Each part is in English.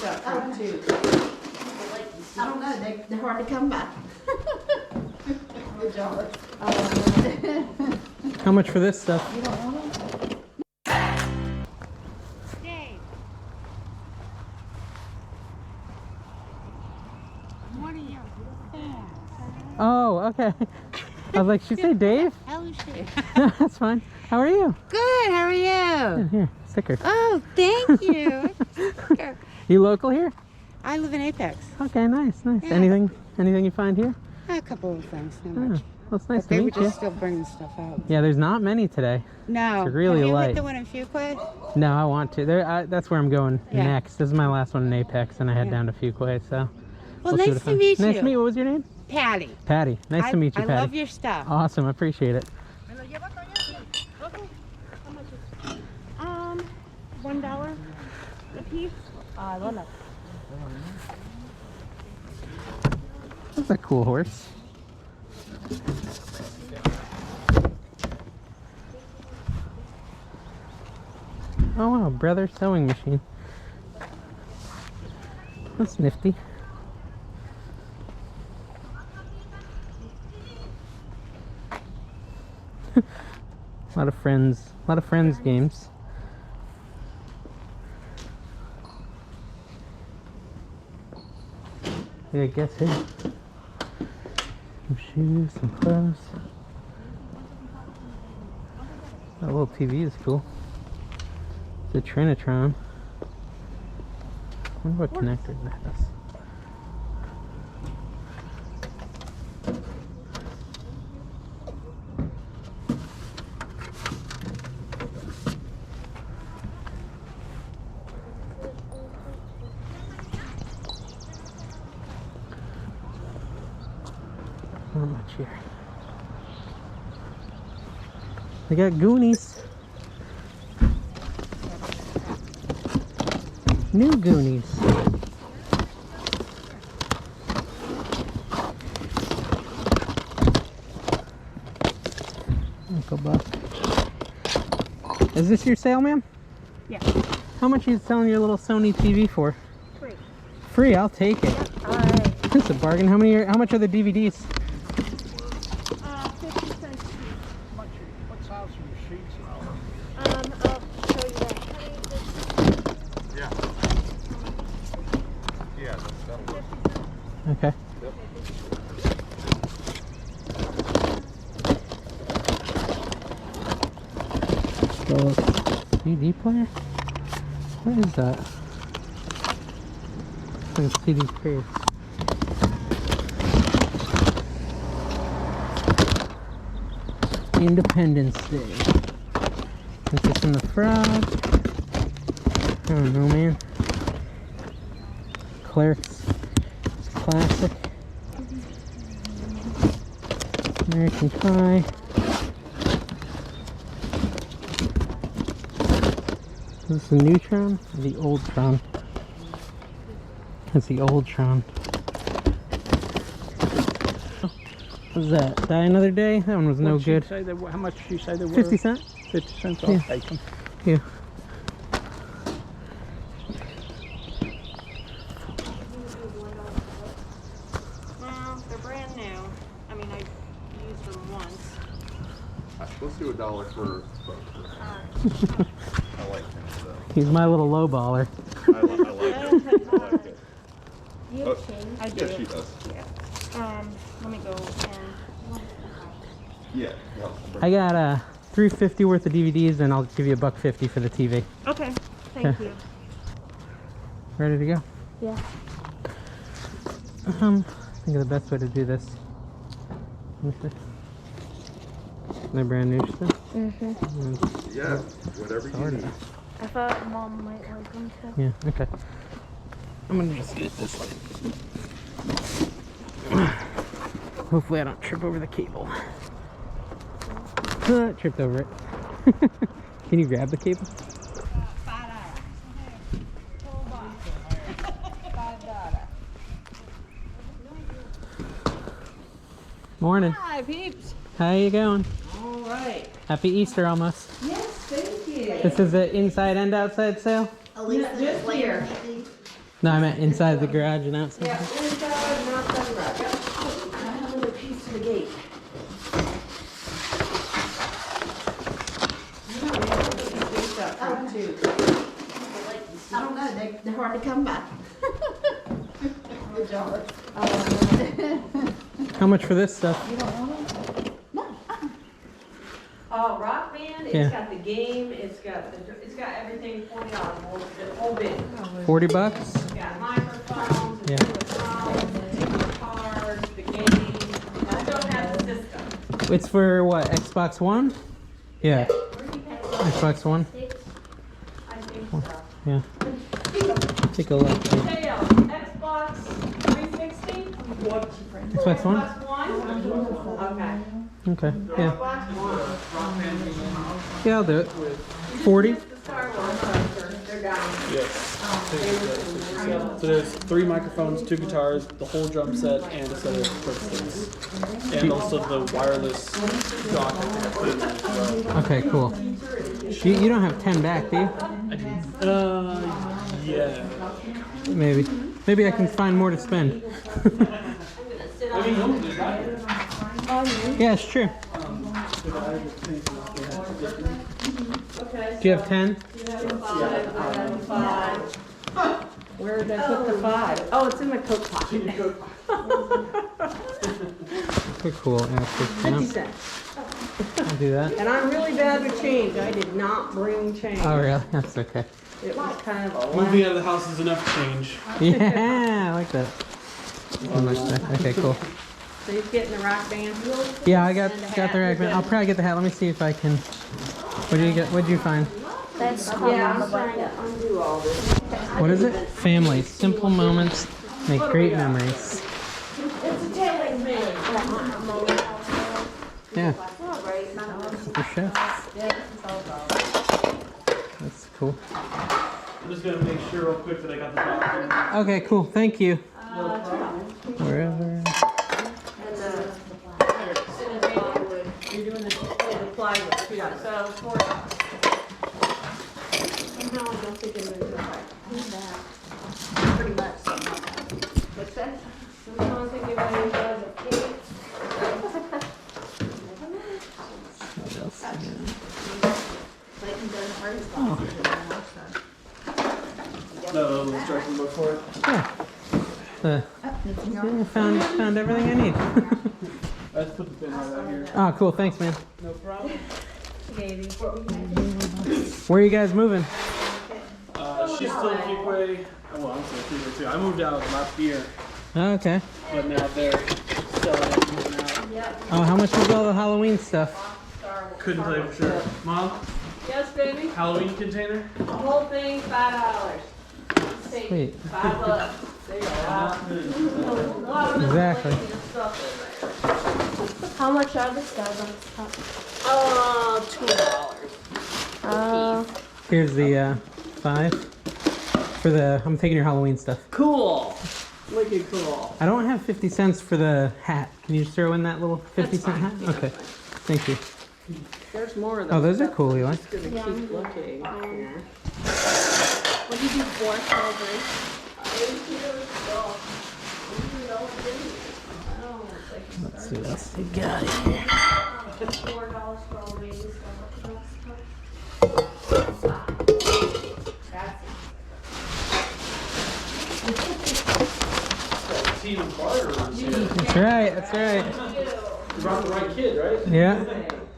stuff from too. I don't know, they're hard to come by. Good job. How much for this stuff? You don't want them? Dave. What are you? Oh, okay. I was like, should she say Dave? How is she? That's fine. How are you? Good, how are you? Here, sticker. Oh, thank you. You local here? I live in Apex. Okay, nice, nice. Yeah. Anything you find here? A couple of things, not Oh, much. well, it's nice But to they were meet you. just still bringing stuff out. Yeah, there's not many today. No. It's really Have you light. hit the one in Fuquay? No, I want to. That's where I'm going Yeah. next. This is my last one in Apex, and I head Yeah. down to Fuquay, so. Well, we'll see what I nice to find. meet you. Nice to meet you. What was your name? Patty. Patty. Nice to meet you, I Patty. love your stuff. Awesome, I appreciate it. $1 a piece. $1. That's a cool horse. Oh wow, Brother sewing machine. That's nifty. A lot of friends games. Yeah, I guess here. Some shoes, some clothes. That little TV is cool. The Trinitron. I wonder what connector that has. Not much here. They got Goonies. New Goonies. Uncle Buck. Is this your sale, ma'am? Yeah. How much are you selling your little Sony TV for? Free. Free, I'll take it. All right. That's a bargain. How much are the DVDs? 50 cents. What size are your sheets? I'll show you that. Yeah. Yeah, that'll work. Okay. So, CD player? What is that? It's like a CD case. Independence Day. Princess and the Frog. I don't know, man. Clerks. It's classic. American Pie. Is this the new Tron or the old Tron? That's the old Tron. What was that? Die Another Day? That one was no What'd she good. say they were? How much did you say they were? 50 cents? 50 cents, Yeah. I'll take them. Yeah. Well, they're brand new. I mean, I've used them once. Let's do $1 for both. I like him, so. He's my little low baller. I like it. I like it. You Oh, have change? I do. Yeah, she does. Let me go and... Yeah. I got $3.50 worth of DVDs, and I'll give you $1.50 for the TV. Okay, thank you. Ready to go? Yeah. I think of the best way to do this. Let me see. They're brand new still. Yeah, whatever you need. I thought Mom might like them too. Yeah, okay. I'm gonna just do it this way. Hopefully I don't trip over the cable. Tripped over it. Can you grab the cable? Morning. Hi, peeps. How you going? All right. Happy Easter almost. Yes, thank you. This is an inside and outside sale? Just here. No, I meant inside the garage and outside. Yeah, inside and outside the garage. I have another piece to the gate. I don't know, they're hard to come by. The jars. How much for this stuff? Oh, Rock Band, it's Yeah. got the game, it's got everything $20, the whole bit. $40? It's got microphones, Yeah. the guitars, the game. I don't have the system. It's for what? Xbox One? Yeah. Xbox One? I think so. Yeah. Take a look. Mateo, Xbox 360? Xbox One? Xbox One? Okay. Okay. Yeah. Xbox One. Yeah, I'll do it. 40? The Star Wars poster, they're down. Yes. So there's 3 microphones, 2 guitars, the whole drum set, and a set of sticks. And also the wireless dock I think I put in there as well. Okay, cool. You don't have 10 back, do you? Yeah. Maybe. Maybe I can find more to spend. I mean, no, there's not. Yeah, it's true. Okay. Do you have 10? You have a 5, I have a 5. Where did I put the 5? Oh, it's in my coat pocket. Pretty cool. Yeah, 50 cents. I'll do that. And I'm really bad with change. I did not bring change. Oh, really? That's okay. It was kind of a Moving out of the house is enough change. Yeah, I like that. So much stuff. Okay, cool. So he's getting the Rock Band. Yeah, I got the rack band. I'll probably get the hat. Let me see if I can. What do you get? What did you find? Yeah, I'm trying to undo all this. What is it? Family. Simple moments make great memories. It's a tailing man. Yeah. For sure. That's cool. I'm just gonna make sure real quick that I got the dock. Okay, cool. Thank you. Wherever. You're doing the plywood, $2. So $4. Somehow I don't think it moves right. Pretty much something like that. What's that? Somehow I think it moves right. Okay. What else? Clayton does hers also. No, the instruction book for it. Yeah. I found everything I need. I just put the pin right out here. Oh, cool. Thanks, man. No problem. Baby. Where are you guys moving? She's still in Fuquay. Well, I'm still in Fuquay too. I moved out last year, Oh, okay. but now they're selling it and moving out. Oh, how much was all the Halloween stuff? Couldn't tell you for sure. Mom, Yes, baby. Halloween container? The whole thing, $5. Sweet. $5. There you go. A lot of Exactly. stuff in there. How much are the Starbucks cups? $2. Here's the 5 for the. I'm taking your Halloween stuff. Cool. Wicked cool. I don't have 50 cents for the hat. Can you just throw in that little 50-cent hat? fine. Okay. Thank you. There's more of those. Oh, those are cool, Eli. Just gonna keep looking here. What do you do for strawberries? Let's see what else we got here. $4 for all these Team Carter was here. That's right. That's right. You brought the right kid, right? Yeah.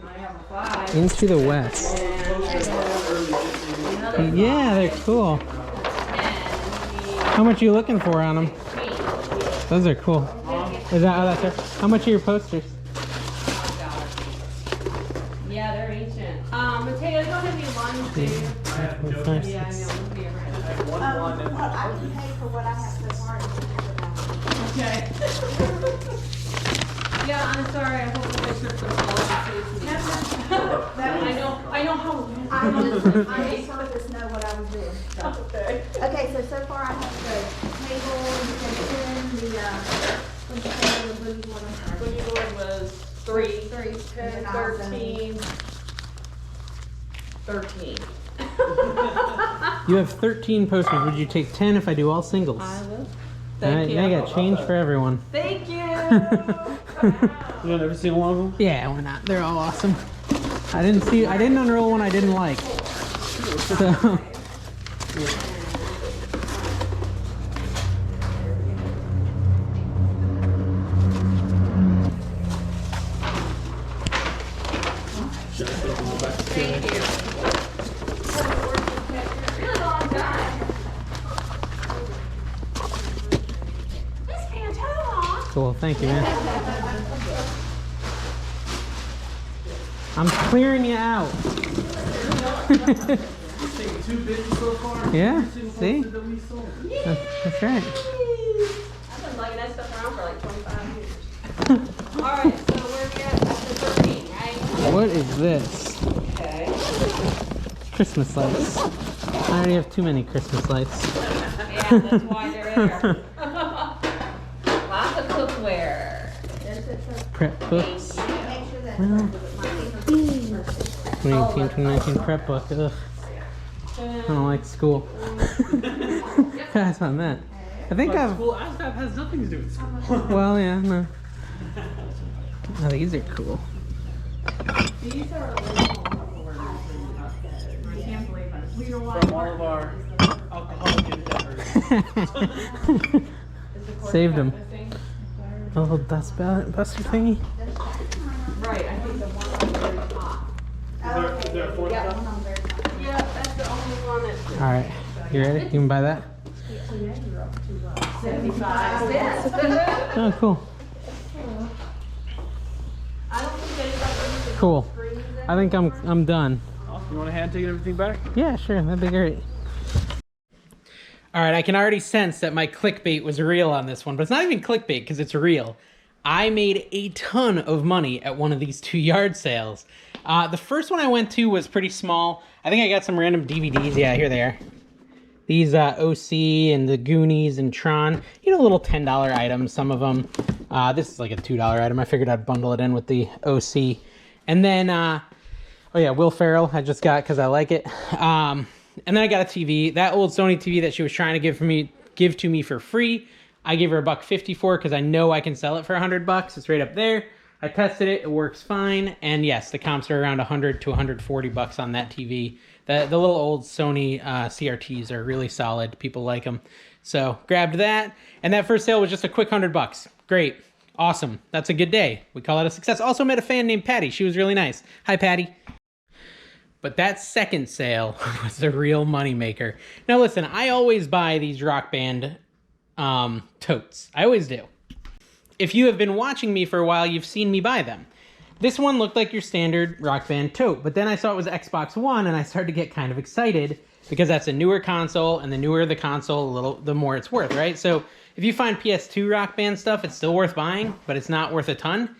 I have a 5. Into the West. Yeah, they're cool. How much are you looking for on them? Those are cool. Is that how that's right? How much are your posters? Yeah, they're ancient. Mateo, you don't have any lunch, do you? That's nice. Yeah, I know. We'll be around. I can pay for what I have so far. Okay. Yeah, I'm sorry. I hope the picture for the I know how. I made purpose know what I was doing. Okay, so far I have the table, the boogie board, Boogie board was 3, 10, 13. 13. You have 13 posters. Would you take 10 if I do all singles? I will. All Thank right, you. I got change for everyone. Thank you. You don't ever seen one of them? Yeah, why not? They're all awesome. I didn't unroll one I didn't like. So. Cool, thank you, man. I'm clearing you out. Two bids so far. Yeah, see? That's right. I've been lugging that stuff around for like 25 years. Alright, so where we at? After 13, right? What is this? Okay. Christmas lights. I already have too many Christmas lights. Yeah, that's why they're there. Lots of cookware. Prep books. Well, 2018, 2019 prep book. Ugh. I don't like school. Pass on that. I think I've. School ASVAB has nothing to do with school. Well, yeah, no. Oh, these are cool. These are original. I can't believe it. We don't From all of our alcoholic endeavors. Saved them. A little dust buster thingy. Right, I think the one on the top. Is there a fourth one? Yeah, that's the only one that's All right, you ready? You can buy that. 75 cents. Oh, cool. I don't think anybody uses Cool. I think I'm done. You want a hand taking everything back? Yeah, sure. That'd be great. All right, I can already sense that my clickbait was real on this one, but it's not even clickbait because it's real. I made a ton of money at one of these 2 yard sales. The first one I went to was pretty small. I think I got some random DVDs. Yeah, here they are. These OC and the Goonies and Tron. You know, little $10 items, some of them. This is like a $2 item. I figured I'd bundle it in with the OC. And then, oh yeah, Will Ferrell I just got because I like it. And then I got a TV. That old Sony TV that she was trying to give to me for free. I gave her $1.50 for because I know I can sell it for $100. It's right up there. I tested it. It works fine. And yes, the comps are around $100 to $140 on that TV. The little old Sony CRTs are really solid. People like them. So grabbed that. And that first sale was just a quick $100. Great. Awesome. That's a good day. We call it a success. Also met a fan named Patty. She was really nice. Hi, Patty. But that second sale was a real moneymaker. Now listen, I always buy these Rock Band totes. I always do. If you have been watching me for a while, you've seen me buy them. This one looked like your standard Rock Band tote, but then I saw it was Xbox One and I started to get kind of excited because that's a newer console, and the newer the console, the more it's worth, right? So if you find PS2 Rock Band stuff, it's still worth buying, but it's not worth a ton.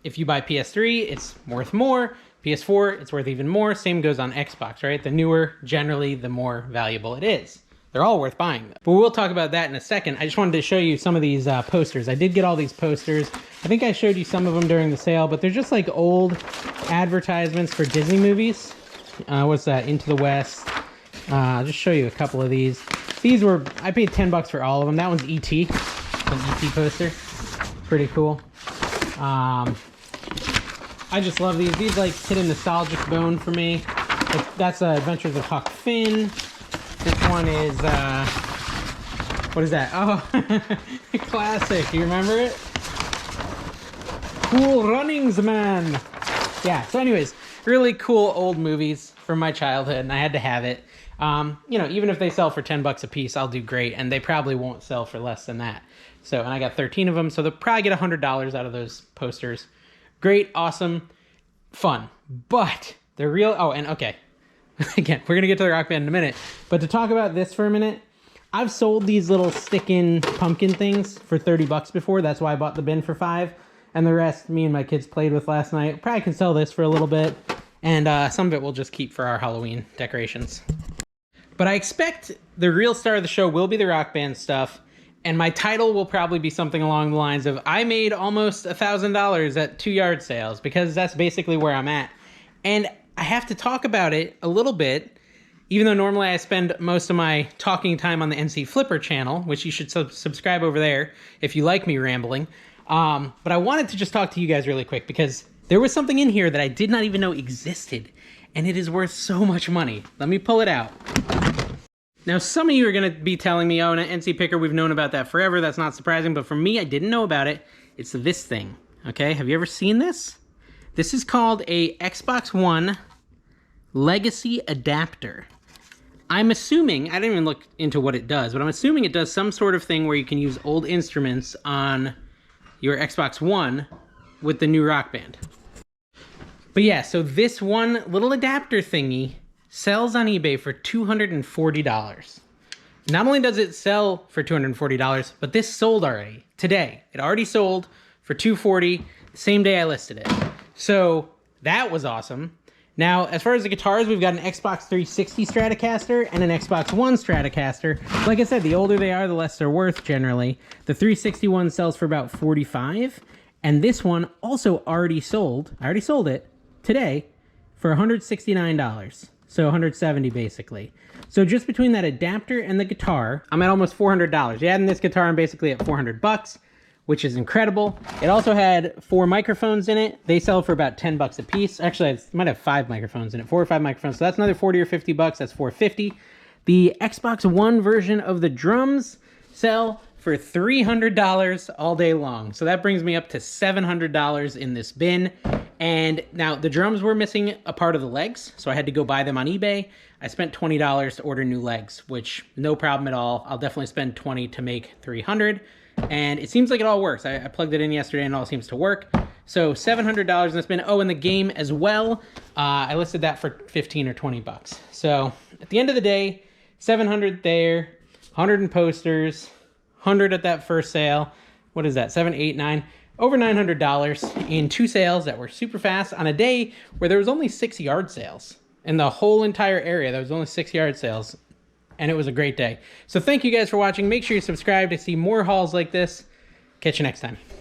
If you buy PS3, it's worth more. PS4, it's worth even more. Same goes on Xbox, right? The newer, generally, the more valuable it is. They're all worth buying, though. But we'll talk about that in a second. I just wanted to show you some of these posters. I did get all these posters. I think I showed you some of them during the sale, but they're just like old advertisements for Disney movies. What's that? Into the West. I'll just show you a couple of these. These were, I paid $10 for all of them. That one's E.T. An E.T. poster. Pretty cool. I just love these. These like hit a nostalgic bone for me. That's Adventures of Huck Finn. This one is, what is that? Oh, classic. You remember it? Cool Runnings Man. Yeah, so anyways, really cool old movies from my childhood, and I had to have it. You know, even if they sell for $10 a piece, I'll do great, and they probably won't sell for less than that. So, and I got 13 of them, so they'll probably get $100 out of those posters. Great, awesome, fun. But the real, oh, and okay. Again, we're going to get to the Rock Band in a minute. But to talk about this for a minute, I've sold these little stick-in pumpkin things for $30 before. That's why I bought the bin for $5. And the rest, me and my kids played with last night. Probably can sell this for a little bit. And some of it we'll just keep for our Halloween decorations. But I expect the real star of the show will be the Rock Band stuff. And my title will probably be something along the lines of, I made almost $1,000 at 2 yard sales, because that's basically where I'm at. And I have to talk about it a little bit. Even though normally I spend most of my talking time on the NC Flipper channel, which you should subscribe over there if you like me rambling. But I wanted to just talk to you guys really quick because there was something in here that I did not even know existed, and it is worth so much money. Let me pull it out. Now, some of you are going to be telling me, oh, an NC Picker, we've known about that forever. That's not surprising. But for me, I didn't know about it. It's this thing, okay? Have you ever seen this? This is called a Xbox One Legacy Adapter. I'm assuming, I didn't even look into what it does, but I'm assuming it does some sort of thing where you can use old instruments on your Xbox One with the new Rock Band. But yeah, so this one little adapter thingy sells on eBay for $240. Not only does it sell for $240, but this sold already, today. It already sold for $240, the same day I listed it. So that was awesome. Now, as far as the guitars, we've got an Xbox 360 Stratocaster and an Xbox One Stratocaster. Like I said, the older they are, the less they're worth generally. The 360 one sells for about $45, and this one also already sold. I already sold it today for $169. So $170 basically. So just between that adapter and the guitar, I'm at almost $400. You add in this guitar, I'm basically at $400, which is incredible. It also had 4 microphones in it. They sell for about $10 a piece. Actually, it might have 5 microphones in it, 4 or 5 microphones. So that's another $40 or $50. That's $450. The Xbox One version of the drums sell for $300 all day long. So that brings me up to $700 in this bin. And now the drums were missing a part of the legs, so I had to go buy them on eBay. I spent $20 to order new legs, which no problem at all. I'll definitely spend $20 to make $300. And it seems like it all works. I plugged it in yesterday and it all seems to work. So $700 in this bin. Oh, and the game as well. I listed that for $15 or $20. So at the end of the day, $700 there, $100 in posters, $100 at that first sale. What is that? 7, 8, 9. Over $900 in 2 sales that were super fast on a day where there was only 6 yard sales. In the whole entire area, there was only 6 yard sales. And it was a great day. So thank you guys for watching. Make sure you subscribe to see more hauls like this. Catch you next time.